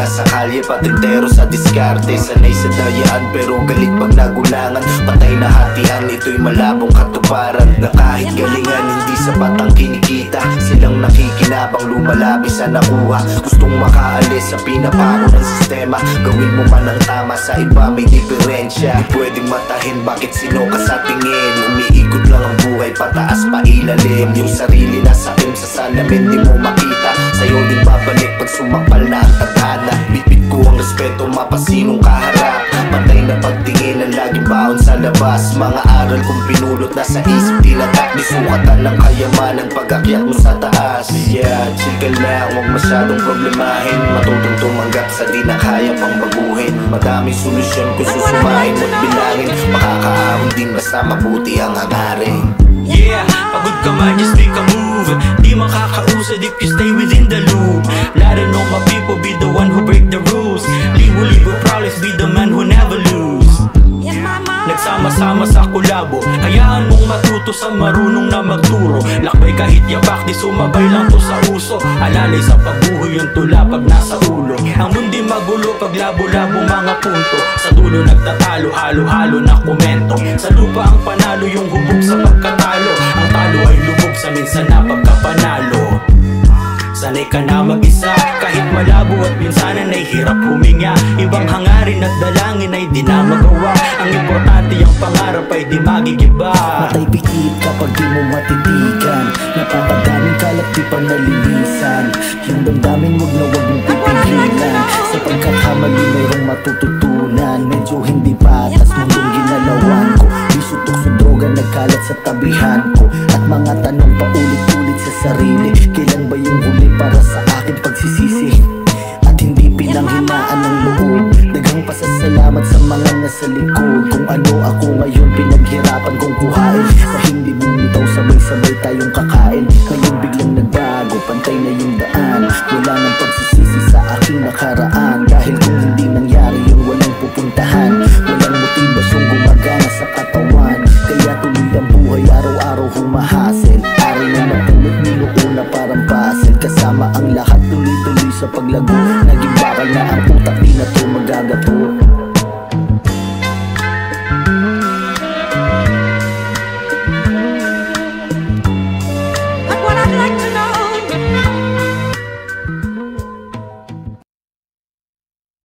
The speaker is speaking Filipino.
nasa kalye, patintero sa diskarte. Sanay sa dayaan pero galit pag nagulangan. Patay na hatian, ito'y malabong katuparan. Na kahit galingan, hindi sapat ang kinikita. Silang nakikinabang, lumalabi sa nakuha. Gustong makaalis sa pinapako ng sistema. Gawin mo man ang tama, sa iba may diferensya. Di pwedeng matahin, bakit sino ka sa tingin? Umiikot lang ang buhay, pataas pa ilalim. Yung sarili na sakim sa salamin, di mo makita. Sa'yo din babalik pag sumakpal na ang tadhana. Bitbit ko ang respeto, mapasinong kaharap. Patay na pagtingin ang laging baon sa labas. Mga aral kong pinulot na sa isip, tinatak. Di sukatan ng kayamanan pag-akyat mo sa taas. Yeah, chill ka lang, huwag masyadong problemahin. Matutong tumanggap sa di na kaya pang baguhin. Madaming solusyon kung susumahin mo't bilangin. Makakaahon din basta mabuti ang hangarin. Yeah, pagod ka man, just make a move. Di makakausad if you stay within the loop. Let it know my people be the one who break the rules. Libo-libo problems, be the man who never lose. Nagsama-sama sa kulabo, hayaan mong matuto sa marunong na magturo. Lakbay kahit yapak, di sumabay lang to sa uso. Alalay sa pagbuhay yung tula pag nasa ulo. Ang mundi magulo pag labo-labo mga punto. Sa dulo nagtatalo, halo-halo na komento. Sa lupa ang panalo, yung hubog sa pagkatalo. Ang talo ay lubog sa minsan na pagkapanalo. Sanay ka na mag-isa, kahit malabo at minsanan ay hirap huminga. Ibang hangarin at dalangin ay di na magawa. Ang importante ang pangarap ay di magigiba. Matay pikit kapag di mo matitigan. Napapagdaming kalat di pa nalilisan. Yung damdamin wag na wag mong pipigilan. Sa pagkakamali mayroong matututunan. Medyo hindi patas mundong ginalawan ko. Di sutok sa droga nagkalat sa tabihan ko. At mga tanong paulit-ulit sa sarili. Kailan ba yung huli para sa akin pagsisisi? At hindi pinanghinaan ng loob. Daghang pasasalamat sa mga nasa likod. Kung ano ako ngayon pinaghirapan kong kuhain. Sa hindi bumitaw sabay-sabay tayong